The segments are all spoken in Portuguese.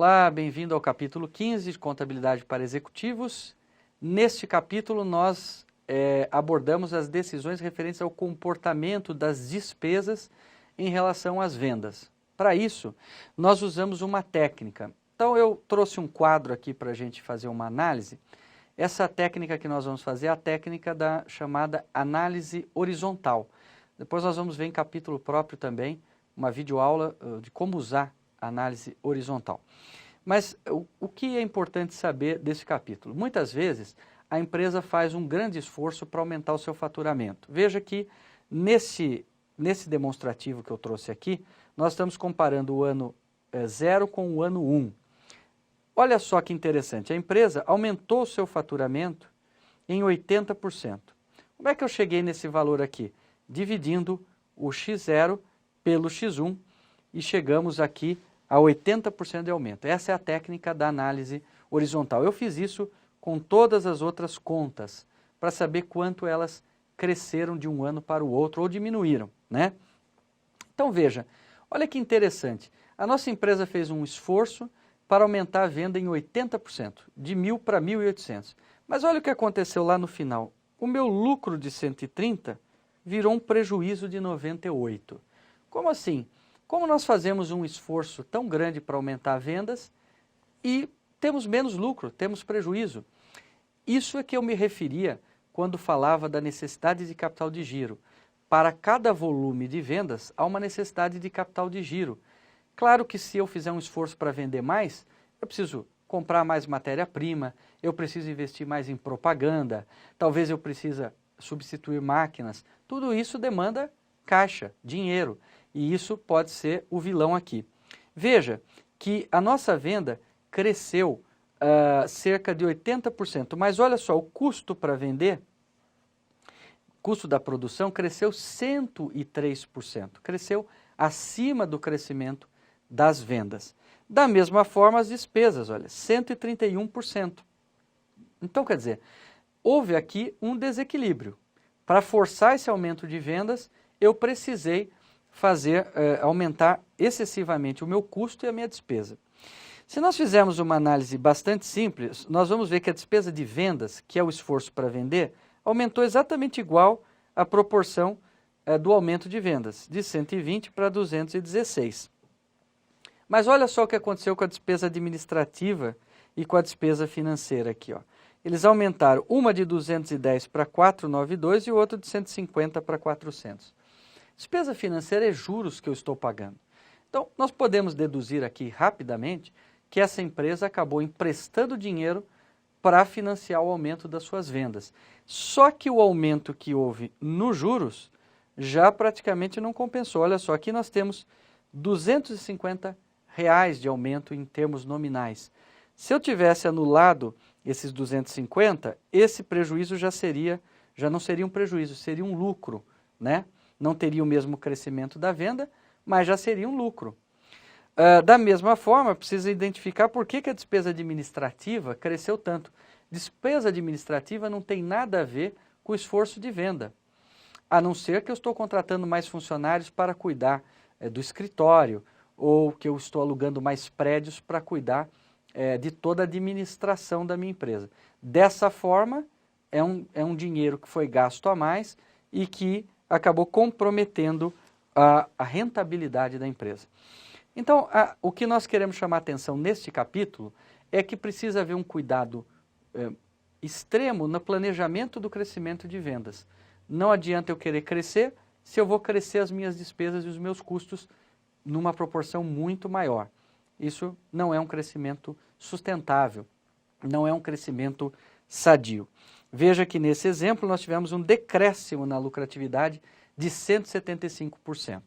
Olá, bem-vindo ao capítulo 15 de Contabilidade para Executivos. Neste capítulo nós abordamos as decisões referentes ao comportamento das despesas em relação às vendas. Para isso, nós usamos uma técnica. Então eu trouxe um quadro aqui para a gente fazer uma análise. Essa técnica que nós vamos fazer é a técnica da chamada análise horizontal. Depois nós vamos ver em capítulo próprio também uma videoaula de como usar a análise horizontal. Mas o que é importante saber desse capítulo? Muitas vezes a empresa faz um grande esforço para aumentar o seu faturamento. Veja que nesse demonstrativo que eu trouxe aqui, nós estamos comparando o ano 0 com o ano 1. Olha só que interessante, a empresa aumentou o seu faturamento em 80%. Como é que eu cheguei nesse valor aqui? Dividindo o X0 pelo X1 e chegamos aqui a 80% de aumento. Essa é a técnica da análise horizontal. Eu fiz isso com todas as outras contas para saber quanto elas cresceram de um ano para o outro ou diminuíram, né? Então veja, olha que interessante. A nossa empresa fez um esforço para aumentar a venda em 80%, de 1.000 para 1.800. Mas olha o que aconteceu lá no final. O meu lucro de 130 virou um prejuízo de 98. Como assim? Como nós fazemos um esforço tão grande para aumentar vendas e temos menos lucro, temos prejuízo? Isso é que eu me referia quando falava da necessidade de capital de giro. Para cada volume de vendas, há uma necessidade de capital de giro. Claro que se eu fizer um esforço para vender mais, eu preciso comprar mais matéria-prima, eu preciso investir mais em propaganda, talvez eu precise substituir máquinas. Tudo isso demanda caixa, dinheiro, e isso pode ser o vilão aqui. Veja que a nossa venda cresceu cerca de 80%, mas olha só, o custo para vender, custo da produção cresceu 103%, cresceu acima do crescimento das vendas. Da mesma forma as despesas, olha, 131%. Então, quer dizer, houve aqui um desequilíbrio. Para forçar esse aumento de vendas, eu precisei aumentar excessivamente o meu custo e a minha despesa. Se nós fizermos uma análise bastante simples, nós vamos ver que a despesa de vendas, que é o esforço para vender, aumentou exatamente igual à proporção do aumento de vendas, de 120 para 216. Mas olha só o que aconteceu com a despesa administrativa e com a despesa financeira aqui, ó. Eles aumentaram uma de 210 para 492 e o outro de 150 para 400. Despesa financeira é juros que eu estou pagando. Então, nós podemos deduzir aqui rapidamente que essa empresa acabou emprestando dinheiro para financiar o aumento das suas vendas. Só que o aumento que houve nos juros já praticamente não compensou. Olha só, aqui nós temos R$250 de aumento em termos nominais. Se eu tivesse anulado esses 250, esse prejuízo já não seria um prejuízo, seria um lucro, né? Não teria o mesmo crescimento da venda, mas já seria um lucro. Da mesma forma, precisa identificar por que a despesa administrativa cresceu tanto. Despesa administrativa não tem nada a ver com o esforço de venda, a não ser que eu estou contratando mais funcionários para cuidar do escritório, ou que eu estou alugando mais prédios para cuidar de toda a administração da minha empresa. Dessa forma, é um dinheiro que foi gasto a mais e que acabou comprometendo a rentabilidade da empresa. Então, o que nós queremos chamar a atenção neste capítulo é que precisa haver um cuidado extremo no planejamento do crescimento de vendas. Não adianta eu querer crescer se eu vou crescer as minhas despesas e os meus custos numa proporção muito maior. Isso não é um crescimento sustentável, não é um crescimento sadio. Veja que nesse exemplo nós tivemos um decréscimo na lucratividade de 175%.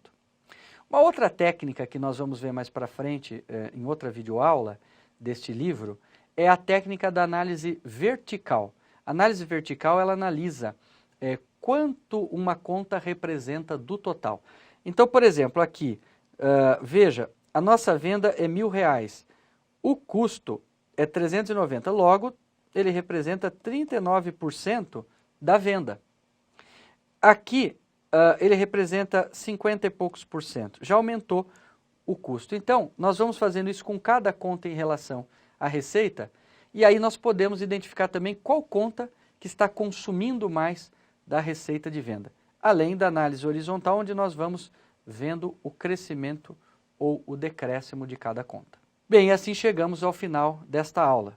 Uma outra técnica que nós vamos ver mais para frente, em outra videoaula deste livro, é a técnica da análise vertical. A análise vertical, ela analisa quanto uma conta representa do total. Então, por exemplo, aqui, veja, a nossa venda é R$1.000, o custo é 390, logo ele representa 39% da venda. Aqui ele representa 50 e poucos por cento, já aumentou o custo. Então, nós vamos fazendo isso com cada conta em relação à receita, e aí nós podemos identificar também qual conta que está consumindo mais da receita de venda. Além da análise horizontal, onde nós vamos vendo o crescimento ou o decréscimo de cada conta. Bem, assim chegamos ao final desta aula.